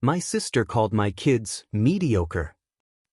My sister called my kids mediocre.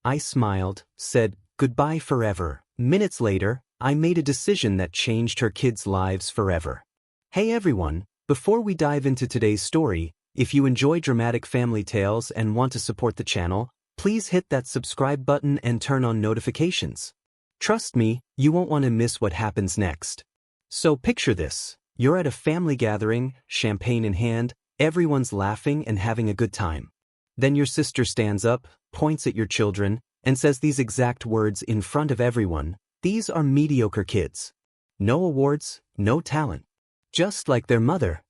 I smiled, said goodbye forever. Minutes later, I made a decision that changed her kids' lives forever. Hey everyone, before we dive into today's story, if you enjoy dramatic family tales and want to support the channel, please hit that subscribe button and turn on notifications. Trust me, you won't want to miss what happens next. So picture this. You're at a family gathering, champagne in hand, everyone's laughing and having a good time. Then your sister stands up, points at your children, and says these exact words in front of everyone. These are mediocre kids. No awards, no talent. Just like their mother.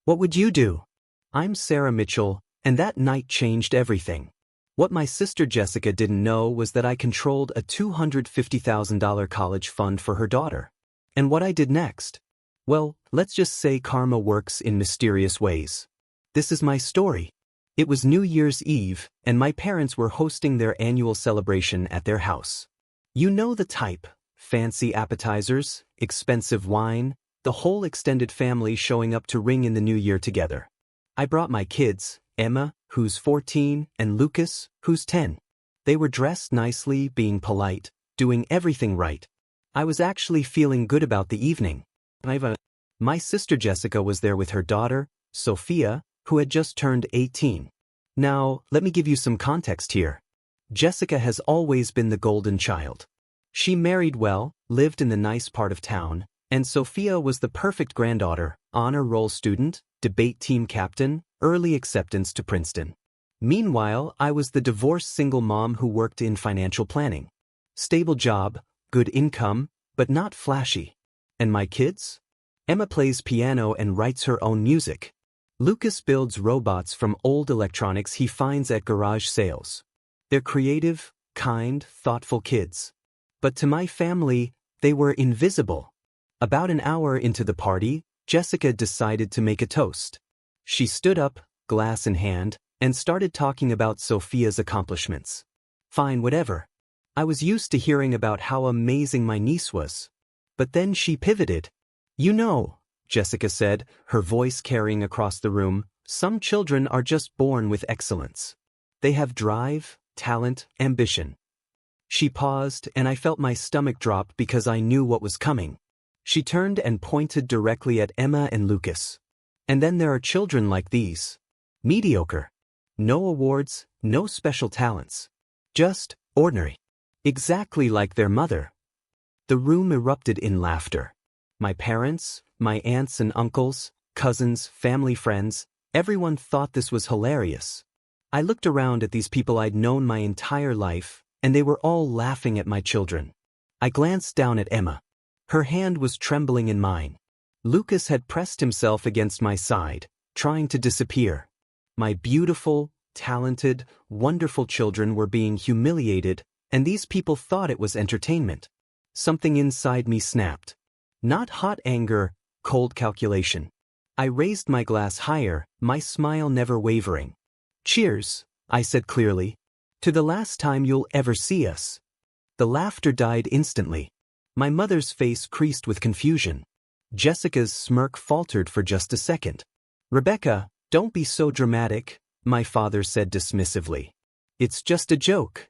What would you do? I'm Sarah Mitchell, and that night changed everything. What my sister Jessica didn't know was that I controlled a $250,000 college fund for her daughter. And what I did next? Well, let's just say karma works in mysterious ways. This is my story. It was New Year's Eve, and my parents were hosting their annual celebration at their house. You know the type: fancy appetizers, expensive wine, the whole extended family showing up to ring in the new year together. I brought my kids, Emma, who's 14, and Lucas, who's 10. They were dressed nicely, being polite, doing everything right. I was actually feeling good about the evening. My sister Jessica was there with her daughter, Sophia, who had just turned 18. Now, let me give you some context here. Jessica has always been the golden child. She married well, lived in the nice part of town, and Sophia was the perfect granddaughter, honor roll student, debate team captain, early acceptance to Princeton. Meanwhile, I was the divorced single mom who worked in financial planning. Stable job, good income, but not flashy. And my kids? Emma plays piano and writes her own music. Lucas builds robots from old electronics he finds at garage sales. They're creative, kind, thoughtful kids. But to my family, they were invisible. About an hour into the party, Jessica decided to make a toast. She stood up, glass in hand, and started talking about Sophia's accomplishments. Fine, whatever. I was used to hearing about how amazing my niece was. But then she pivoted. You know, Jessica said, her voice carrying across the room, some children are just born with excellence. They have drive, talent, ambition. She paused, and I felt my stomach drop because I knew what was coming. She turned and pointed directly at Emma and Lucas. And then there are children like these. Mediocre. No awards, no special talents. Just ordinary. Exactly like their mother. The room erupted in laughter. My parents, my aunts and uncles, cousins, family friends, everyone thought this was hilarious. I looked around at these people I'd known my entire life, and they were all laughing at my children. I glanced down at Emma. Her hand was trembling in mine. Lucas had pressed himself against my side, trying to disappear. My beautiful, talented, wonderful children were being humiliated, and these people thought it was entertainment. Something inside me snapped. Not hot anger, cold calculation. I raised my glass higher, my smile never wavering. Cheers, I said clearly. To the last time you'll ever see us. The laughter died instantly. My mother's face creased with confusion. Jessica's smirk faltered for just a second. Rebecca, don't be so dramatic, my father said dismissively. It's just a joke.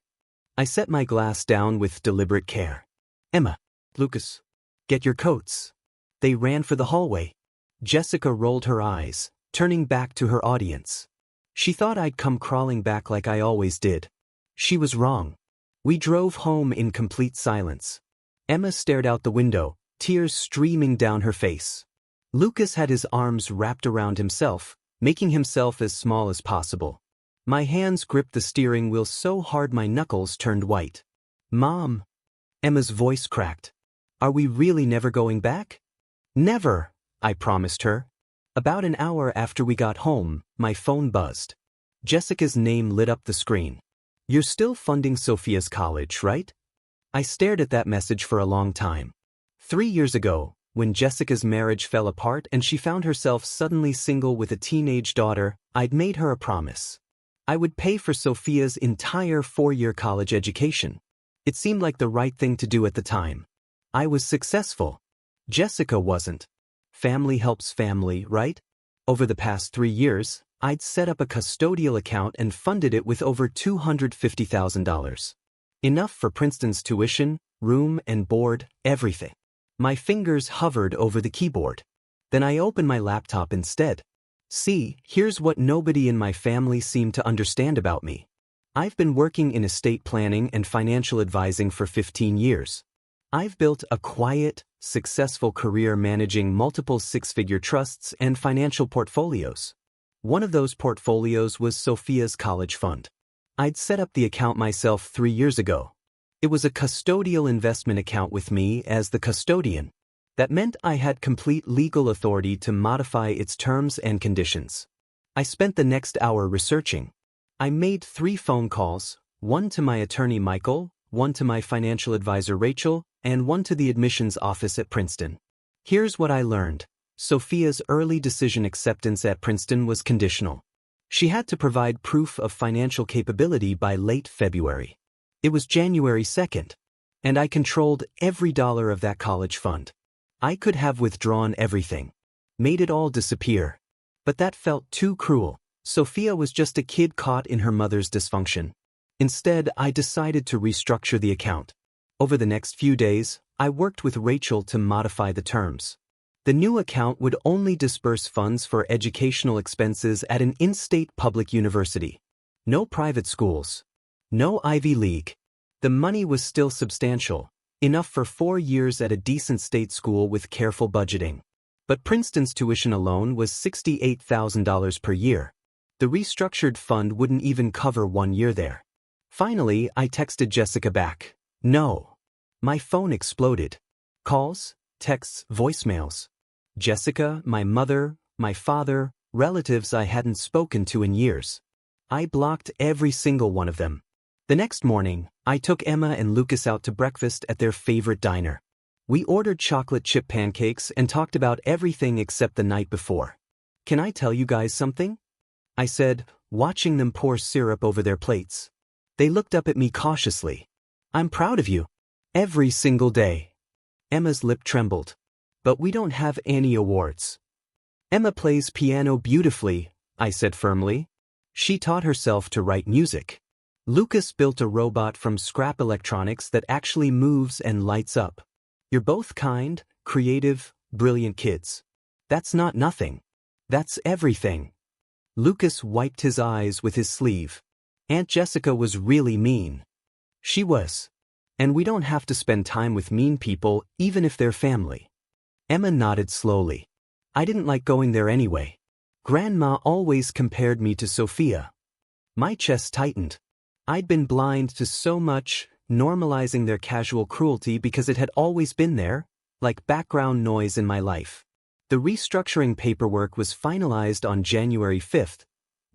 I set my glass down with deliberate care. Emma, Lucas, get your coats. They ran for the hallway. Jessica rolled her eyes, turning back to her audience. She thought I'd come crawling back like I always did. She was wrong. We drove home in complete silence. Emma stared out the window, tears streaming down her face. Lucas had his arms wrapped around himself, making himself as small as possible. My hands gripped the steering wheel so hard my knuckles turned white. Mom. Emma's voice cracked. Are we really never going back? Never, I promised her. About an hour after we got home, my phone buzzed. Jessica's name lit up the screen. You're still funding Sophia's college, right? I stared at that message for a long time. 3 years ago, when Jessica's marriage fell apart and she found herself suddenly single with a teenage daughter, I'd made her a promise. I would pay for Sophia's entire 4-year college education. It seemed like the right thing to do at the time. I was successful. Jessica wasn't. Family helps family, right? Over the past 3 years, I'd set up a custodial account and funded it with over $250,000. Enough for Princeton's tuition, room and board, everything. My fingers hovered over the keyboard. Then I opened my laptop instead. See, here's what nobody in my family seemed to understand about me. I've been working in estate planning and financial advising for 15 years. I've built a quiet, successful career managing multiple six-figure trusts and financial portfolios. One of those portfolios was Sophia's college fund. I'd set up the account myself 3 years ago. It was a custodial investment account with me as the custodian. That meant I had complete legal authority to modify its terms and conditions. I spent the next hour researching. I made 3 phone calls, one to my attorney Michael, one to my financial advisor Rachel, and one to the admissions office at Princeton. Here's what I learned. Sophia's early decision acceptance at Princeton was conditional. She had to provide proof of financial capability by late February. It was January 2nd, and I controlled every dollar of that college fund. I could have withdrawn everything, made it all disappear. But that felt too cruel. Sophia was just a kid caught in her mother's dysfunction. Instead, I decided to restructure the account. Over the next few days, I worked with Rachel to modify the terms. The new account would only disburse funds for educational expenses at an in-state public university. No private schools. No Ivy League. The money was still substantial, enough for 4 years at a decent state school with careful budgeting. But Princeton's tuition alone was $68,000 per year. The restructured fund wouldn't even cover 1 year there. Finally, I texted Jessica back. No. My phone exploded. Calls, texts, voicemails. Jessica, my mother, my father, relatives I hadn't spoken to in years. I blocked every single one of them. The next morning, I took Emma and Lucas out to breakfast at their favorite diner. We ordered chocolate chip pancakes and talked about everything except the night before. Can I tell you guys something? I said, watching them pour syrup over their plates. They looked up at me cautiously. I'm proud of you. Every single day. Emma's lip trembled. But we don't have any awards. Emma plays piano beautifully, I said firmly. She taught herself to write music. Lucas built a robot from scrap electronics that actually moves and lights up. You're both kind, creative, brilliant kids. That's not nothing. That's everything. Lucas wiped his eyes with his sleeve. Aunt Jessica was really mean. She was. And we don't have to spend time with mean people, even if they're family. Emma nodded slowly. I didn't like going there anyway. Grandma always compared me to Sophia. My chest tightened. I'd been blind to so much, normalizing their casual cruelty because it had always been there, like background noise in my life. The restructuring paperwork was finalized on January 5th.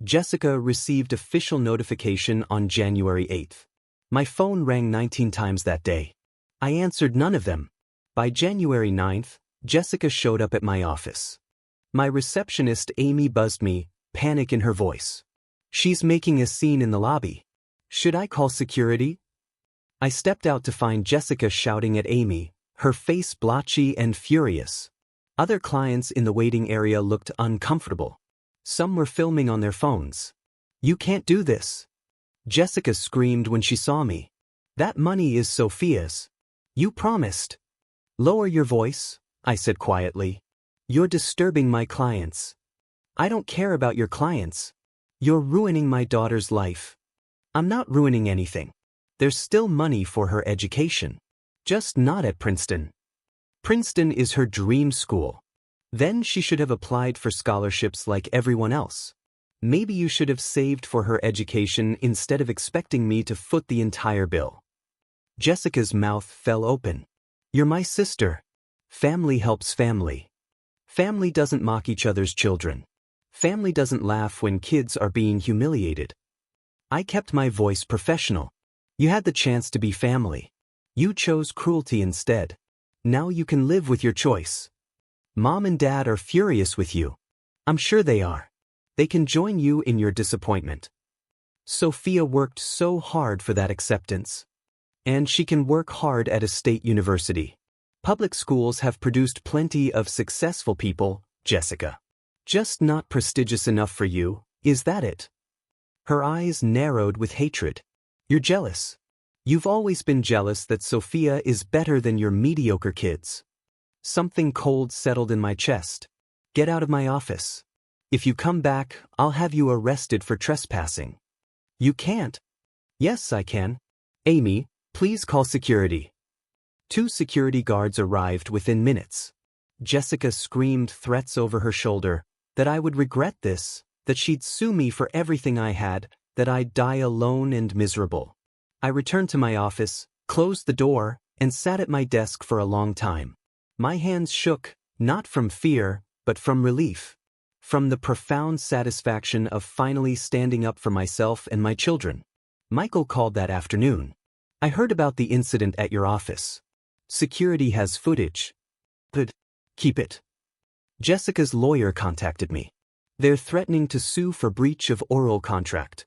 Jessica received official notification on January 8th. My phone rang 19 times that day. I answered none of them. By January 9th, Jessica showed up at my office. My receptionist Amy buzzed me, panic in her voice. She's making a scene in the lobby. Should I call security? I stepped out to find Jessica shouting at Amy, her face blotchy and furious. Other clients in the waiting area looked uncomfortable. Some were filming on their phones. You can't do this. Jessica screamed when she saw me. That money is Sophia's. You promised. Lower your voice, I said quietly. You're disturbing my clients. I don't care about your clients. You're ruining my daughter's life. I'm not ruining anything. There's still money for her education. Just not at Princeton. Princeton is her dream school. Then she should have applied for scholarships like everyone else. Maybe you should have saved for her education instead of expecting me to foot the entire bill. Jessica's mouth fell open. You're my sister. Family helps family. Family doesn't mock each other's children. Family doesn't laugh when kids are being humiliated. I kept my voice professional. You had the chance to be family. You chose cruelty instead. Now you can live with your choice. Mom and Dad are furious with you. I'm sure they are. They can join you in your disappointment. Sophia worked so hard for that acceptance. And she can work hard at a state university. Public schools have produced plenty of successful people, Jessica. Just not prestigious enough for you, Is that it? Her eyes narrowed with hatred. You're jealous. You've always been jealous that Sophia is better than your mediocre kids. Something cold settled in my chest. Get out of my office. If you come back, I'll have you arrested for trespassing. You can't. Yes, I can. Amy, please call security. 2 security guards arrived within minutes. Jessica screamed threats over her shoulder, that I would regret this, that she'd sue me for everything I had, that I'd die alone and miserable. I returned to my office, closed the door, and sat at my desk for a long time. My hands shook, not from fear, but from relief. From the profound satisfaction of finally standing up for myself and my children. Michael called that afternoon. I heard about the incident at your office. Security has footage. Good. Keep it. Jessica's lawyer contacted me. They're threatening to sue for breach of oral contract.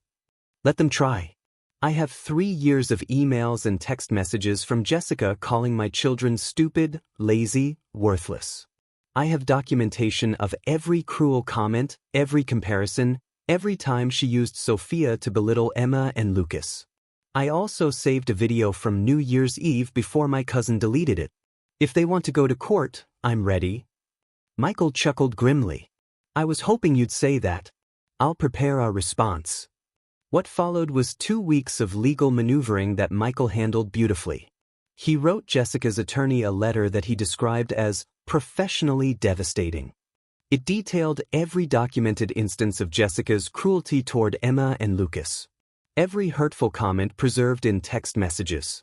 Let them try. I have 3 years of emails and text messages from Jessica calling my children stupid, lazy, worthless. I have documentation of every cruel comment, every comparison, every time she used Sophia to belittle Emma and Lucas. I also saved a video from New Year's Eve before my cousin deleted it. If they want to go to court, I'm ready. Michael chuckled grimly. I was hoping you'd say that. I'll prepare our response. What followed was 2 weeks of legal maneuvering that Michael handled beautifully. He wrote Jessica's attorney a letter that he described as professionally devastating. It detailed every documented instance of Jessica's cruelty toward Emma and Lucas. Every hurtful comment preserved in text messages.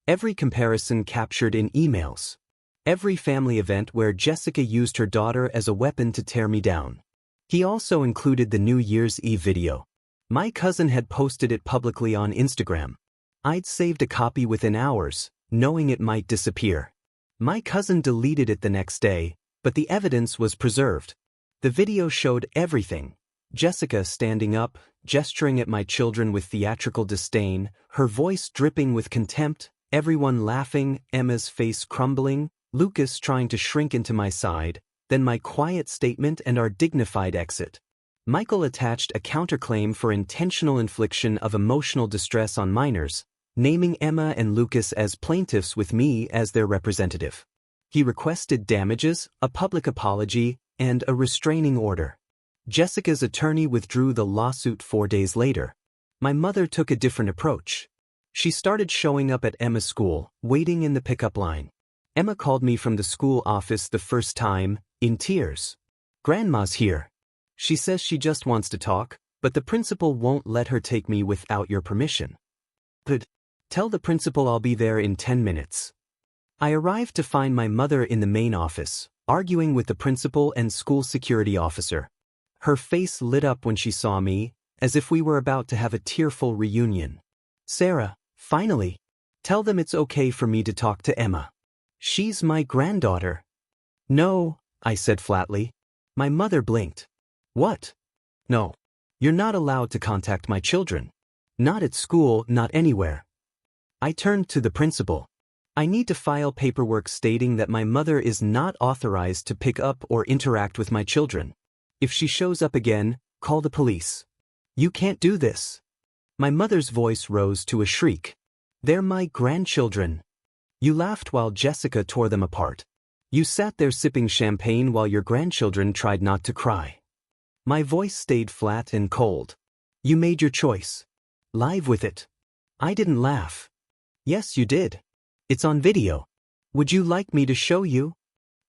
Every comparison captured in emails. Every family event where Jessica used her daughter as a weapon to tear me down. He also included the New Year's Eve video. My cousin had posted it publicly on Instagram. I'd saved a copy within hours, knowing it might disappear. My cousin deleted it the next day, but the evidence was preserved. The video showed everything. Jessica standing up, gesturing at my children with theatrical disdain, her voice dripping with contempt, everyone laughing, Emma's face crumbling, Lucas trying to shrink into my side, then my quiet statement and our dignified exit. Michael attached a counterclaim for intentional infliction of emotional distress on minors, naming Emma and Lucas as plaintiffs with me as their representative. He requested damages, a public apology, and a restraining order. Jessica's attorney withdrew the lawsuit 4 days later. My mother took a different approach. She started showing up at Emma's school, waiting in the pickup line. Emma called me from the school office the first time, in tears. Grandma's here. She says she just wants to talk, but the principal won't let her take me without your permission. Good. Tell the principal I'll be there in 10 minutes. I arrived to find my mother in the main office, arguing with the principal and school security officer. Her face lit up when she saw me, as if we were about to have a tearful reunion. Sarah, finally. Tell them it's okay for me to talk to Emma. She's my granddaughter. No, I said flatly. My mother blinked. What? No. You're not allowed to contact my children. Not at school, not anywhere. I turned to the principal. I need to file paperwork stating that my mother is not authorized to pick up or interact with my children. If she shows up again, call the police. You can't do this. My mother's voice rose to a shriek. They're my grandchildren. You laughed while Jessica tore them apart. You sat there sipping champagne while your grandchildren tried not to cry. My voice stayed flat and cold. You made your choice. Live with it. I didn't laugh. Yes, you did. It's on video. Would you like me to show you?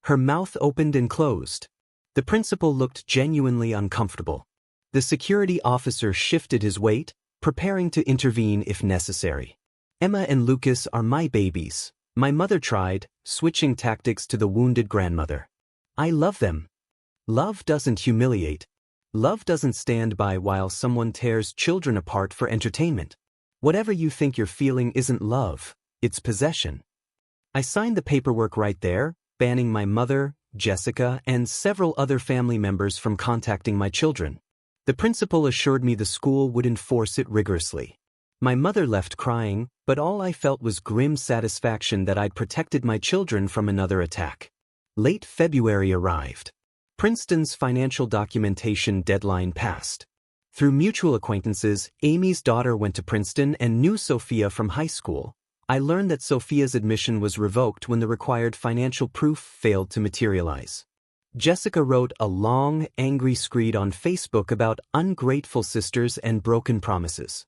Her mouth opened and closed. The principal looked genuinely uncomfortable. The security officer shifted his weight, preparing to intervene if necessary. Emma and Lucas are my babies. My mother tried, switching tactics to the wounded grandmother. I love them. Love doesn't humiliate. Love doesn't stand by while someone tears children apart for entertainment. Whatever you think you're feeling isn't love, it's possession. I signed the paperwork right there, banning my mother, Jessica, and several other family members from contacting my children. The principal assured me the school would enforce it rigorously. My mother left crying, but all I felt was grim satisfaction that I'd protected my children from another attack. Late February arrived. Princeton's financial documentation deadline passed. Through mutual acquaintances, Amy's daughter went to Princeton and knew Sophia from high school. I learned that Sophia's admission was revoked when the required financial proof failed to materialize. Jessica wrote a long, angry screed on Facebook about ungrateful sisters and broken promises.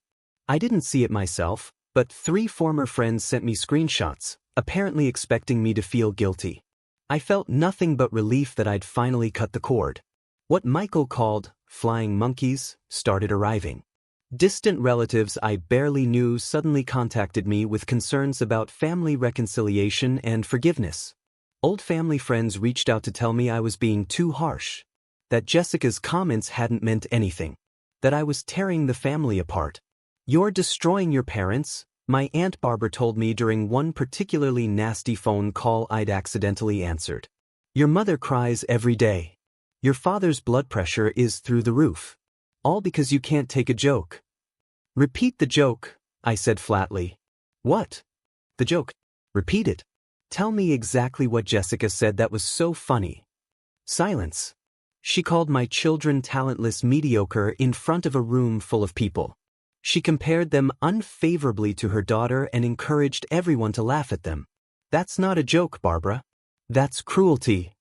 I didn't see it myself, but 3 former friends sent me screenshots, apparently expecting me to feel guilty. I felt nothing but relief that I'd finally cut the cord. What Michael called flying monkeys started arriving. Distant relatives I barely knew suddenly contacted me with concerns about family reconciliation and forgiveness. Old family friends reached out to tell me I was being too harsh, that Jessica's comments hadn't meant anything, that I was tearing the family apart. "You're destroying your parents," my Aunt Barbara told me during one particularly nasty phone call I'd accidentally answered. "Your mother cries every day. Your father's blood pressure is through the roof. All because you can't take a joke." "Repeat the joke," I said flatly. "What?" "The joke. Repeat it. Tell me exactly what Jessica said that was so funny." Silence. She called my children talentless mediocre in front of a room full of people. She compared them unfavorably to her daughter and encouraged everyone to laugh at them. "That's not a joke, Barbara. That's cruelty.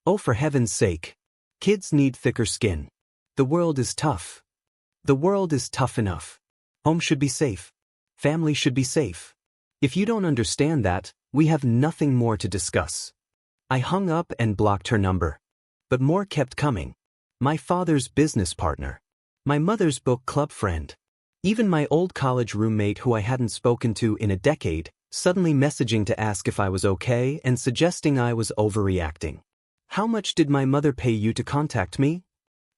Oh, for heaven's sake. Kids need thicker skin. The world is tough. The world is tough enough. Home should be safe. Family should be safe. If you don't understand that, we have nothing more to discuss." I hung up and blocked her number. But more kept coming. My father's business partner. My mother's book club friend. Even my old college roommate who I hadn't spoken to in a decade, suddenly messaging to ask if I was okay and suggesting I was overreacting. "How much did my mother pay you to contact me?"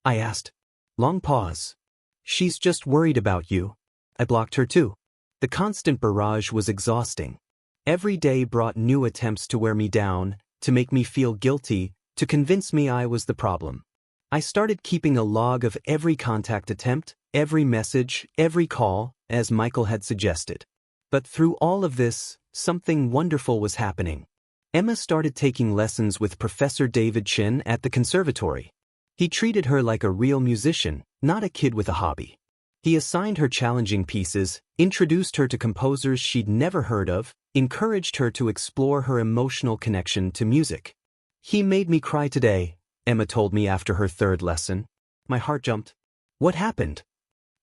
I asked. Long pause. "She's just worried about you." I blocked her too. The constant barrage was exhausting. Every day brought new attempts to wear me down, to make me feel guilty, to convince me I was the problem. I started keeping a log of every contact attempt, every message, every call, as Michael had suggested. But through all of this, something wonderful was happening. Emma started taking lessons with Professor David Chin at the conservatory. He treated her like a real musician, not a kid with a hobby. He assigned her challenging pieces, introduced her to composers she'd never heard of, encouraged her to explore her emotional connection to music. "He made me cry today," Emma told me after her 3rd lesson. My heart jumped. "What happened?"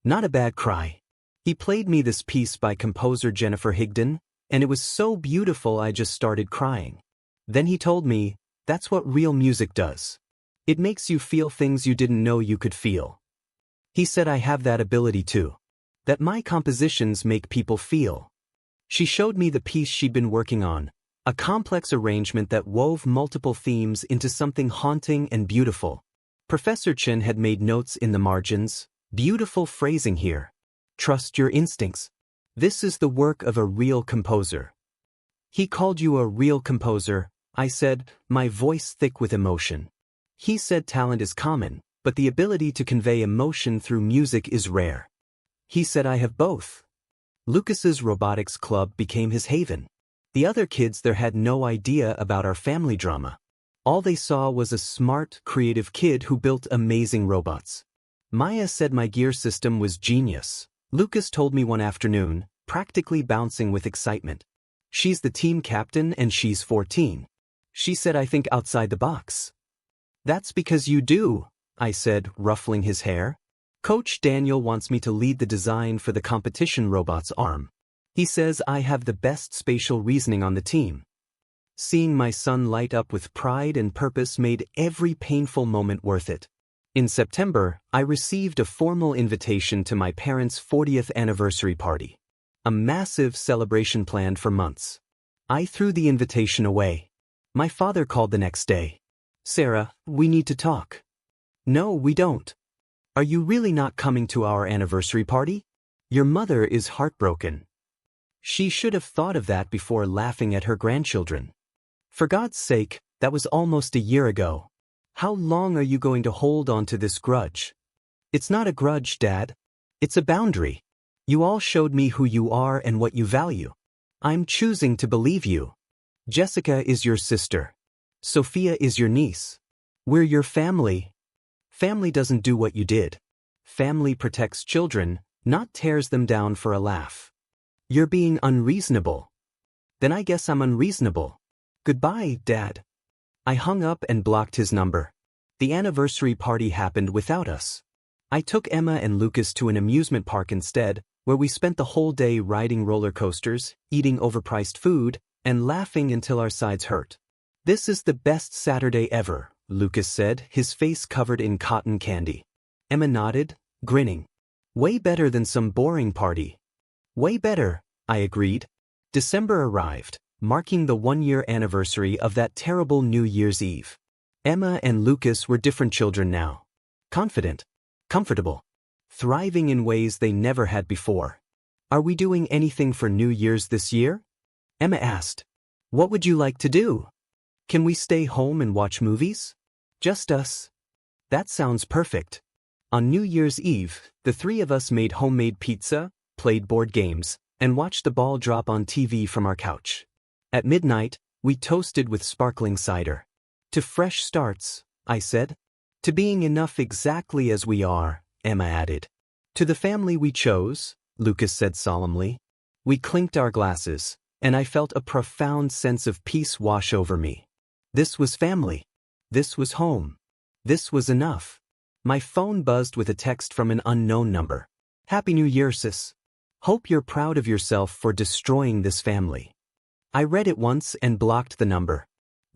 "Not a bad cry. He played me this piece by composer Jennifer Higdon, and it was so beautiful I just started crying. Then he told me, that's what real music does. It makes you feel things you didn't know you could feel." He said I have that ability too. That my compositions make people feel. She showed me the piece she'd been working on, a complex arrangement that wove multiple themes into something haunting and beautiful. Professor Chin had made notes in the margins. "Beautiful phrasing here. Trust your instincts. This is the work of a real composer." "He called you a real composer," I said, my voice thick with emotion. He said talent is common, but the ability to convey emotion through music is rare. He said I have both. Lucas's robotics club became his haven. The other kids there had no idea about our family drama. All they saw was a smart, creative kid who built amazing robots. Maya said my gear system was genius. Lucas told me one afternoon, practically bouncing with excitement. "She's the team captain and she's 14. She said I think outside the box." "That's because you do," I said, ruffling his hair. "Coach Daniel wants me to lead the design for the competition robot's arm. He says I have the best spatial reasoning on the team." Seeing my son light up with pride and purpose made every painful moment worth it. In September, I received a formal invitation to my parents' 40th anniversary party. A massive celebration planned for months. I threw the invitation away. My father called the next day. "Sarah, we need to talk." "No, we don't." "Are you really not coming to our anniversary party? Your mother is heartbroken." She should have thought of that before laughing at her grandchildren. For God's sake, that was almost a year ago. How long are you going to hold on to this grudge? "It's not a grudge, Dad. It's a boundary. You all showed me who you are and what you value. I'm choosing to believe you. Jessica is your sister. Sophia is your niece. We're your family. Family doesn't do what you did. family protects children, not tears them down for a laugh. You're being unreasonable. Then I guess I'm unreasonable. Goodbye, Dad. I hung up and blocked his number. The anniversary party happened without us. I took Emma and Lucas to an amusement park instead, where we spent the whole day riding roller coasters, eating overpriced food, and laughing until our sides hurt. This is the best Saturday ever, Lucas said, his face covered in cotton candy. Emma nodded, grinning. Way better than some boring party. Way better, I agreed. December arrived, marking the one-year anniversary of that terrible New Year's Eve. Emma and Lucas were different children now. Confident, comfortable, thriving in ways they never had before. Are we doing anything for New Year's this year? Emma asked. What would you like to do? Can we stay home and watch movies? Just us. That sounds perfect. On New Year's Eve, the three of us made homemade pizza, played board games, and watched the ball drop on TV from our couch. At midnight, we toasted with sparkling cider. To fresh starts, I said. To being enough exactly as we are, Emma added. To the family we chose, Lucas said solemnly. We clinked our glasses, and I felt a profound sense of peace wash over me. This was family. This was home. This was enough. My phone buzzed with a text from an unknown number. Happy New Year, sis. Hope you're proud of yourself for destroying this family. I read it once and blocked the number.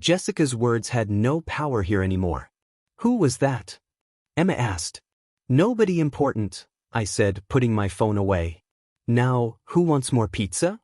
Jessica's words had no power here anymore. Who was that? Emma asked. Nobody important, I said, putting my phone away. Now, who wants more pizza?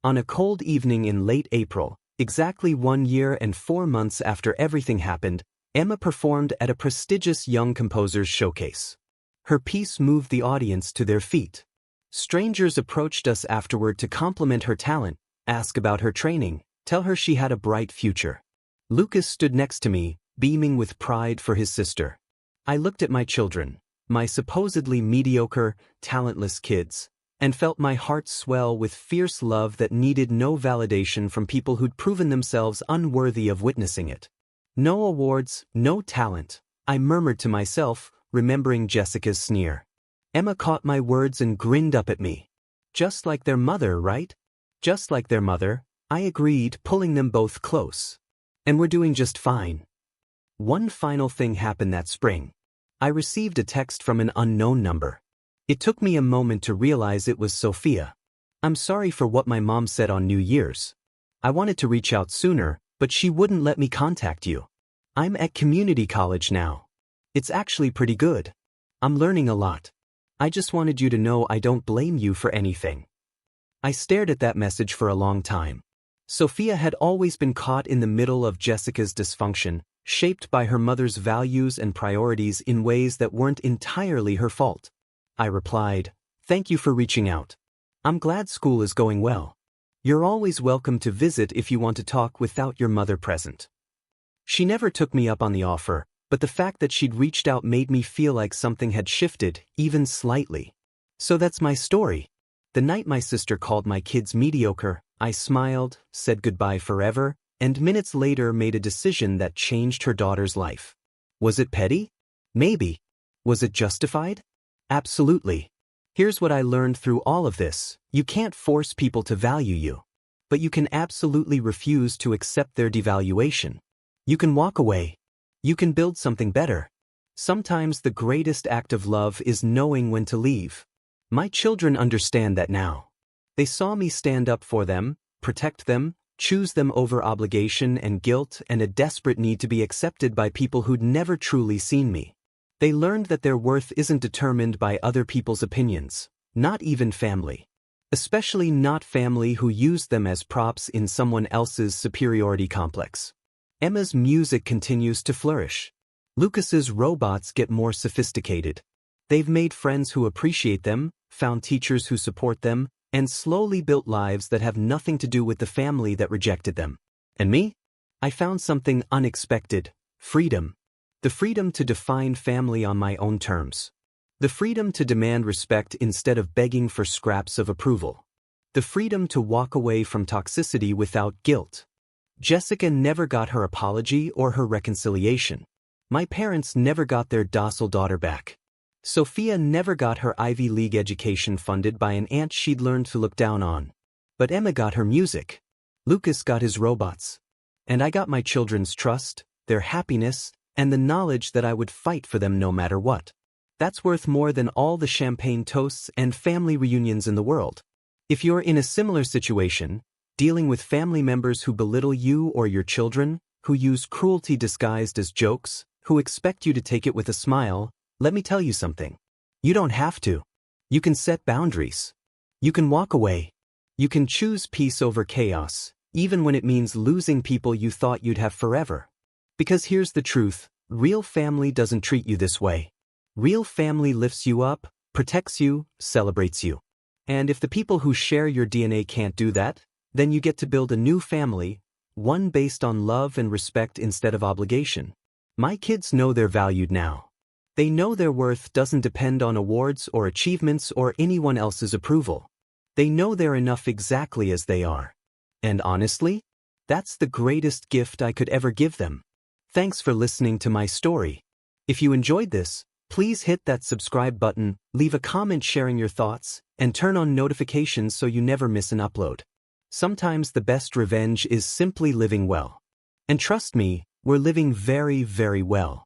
On a cold evening in late April, exactly 1 year and 4 months after everything happened, Emma performed at a prestigious young composer's showcase. Her piece moved the audience to their feet. Strangers approached us afterward to compliment her talent, ask about her training, tell her she had a bright future. Lucas stood next to me, beaming with pride for his sister. I looked at my children, my supposedly mediocre, talentless kids, and felt my heart swell with fierce love that needed no validation from people who'd proven themselves unworthy of witnessing it. No awards, no talent, I murmured to myself, remembering Jessica's sneer. Emma caught my words and grinned up at me. Just like their mother, right? Just like their mother, I agreed, pulling them both close. And we're doing just fine. One final thing happened that spring. I received a text from an unknown number. It took me a moment to realize it was Sophia. I'm sorry for what my mom said on New Year's. I wanted to reach out sooner, but she wouldn't let me contact you. I'm at community college now. It's actually pretty good. I'm learning a lot. I just wanted you to know I don't blame you for anything. I stared at that message for a long time. Sophia had always been caught in the middle of Jessica's dysfunction, shaped by her mother's values and priorities in ways that weren't entirely her fault. I replied, "Thank you for reaching out. I'm glad school is going well. You're always welcome to visit if you want to talk without your mother present." She never took me up on the offer, but the fact that she'd reached out made me feel like something had shifted, even slightly. So that's my story. The night my sister called my kids mediocre, I smiled, said goodbye forever, and minutes later made a decision that changed her daughter's life. Was it petty? Maybe. Was it justified? Absolutely. Here's what I learned through all of this. You can't force people to value you. But you can absolutely refuse to accept their devaluation. You can walk away. You can build something better. Sometimes the greatest act of love is knowing when to leave. My children understand that now. They saw me stand up for them, protect them, choose them over obligation and guilt and a desperate need to be accepted by people who'd never truly seen me. They learned that their worth isn't determined by other people's opinions, not even family. Especially not family who used them as props in someone else's superiority complex. Emma's music continues to flourish. Lucas's robots get more sophisticated. They've made friends who appreciate them, found teachers who support them, and slowly built lives that have nothing to do with the family that rejected them. And me? I found something unexpected: freedom. The freedom to define family on my own terms. The freedom to demand respect instead of begging for scraps of approval. The freedom to walk away from toxicity without guilt. Jessica never got her apology or her reconciliation. My parents never got their docile daughter back. Sophia never got her Ivy League education funded by an aunt she'd learned to look down on. But Emma got her music. Lucas got his robots. And I got my children's trust, their happiness, and the knowledge that I would fight for them no matter what. That's worth more than all the champagne toasts and family reunions in the world. If you're in a similar situation, dealing with family members who belittle you or your children, who use cruelty disguised as jokes, who expect you to take it with a smile, let me tell you something. You don't have to. You can set boundaries. You can walk away. You can choose peace over chaos, even when it means losing people you thought you'd have forever. Because here's the truth, real family doesn't treat you this way. Real family lifts you up, protects you, celebrates you. And if the people who share your DNA can't do that, then you get to build a new family, one based on love and respect instead of obligation. My kids know they're valued now. They know their worth doesn't depend on awards or achievements or anyone else's approval. They know they're enough exactly as they are. And honestly, that's the greatest gift I could ever give them. Thanks for listening to my story. If you enjoyed this, please hit that subscribe button, leave a comment sharing your thoughts, and turn on notifications so you never miss an upload. Sometimes the best revenge is simply living well. And trust me, we're living very, very well.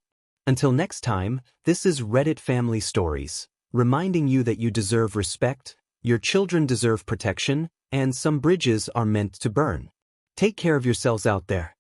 Until next time, this is Reddit Family Stories, reminding you that you deserve respect, your children deserve protection, and some bridges are meant to burn. Take care of yourselves out there.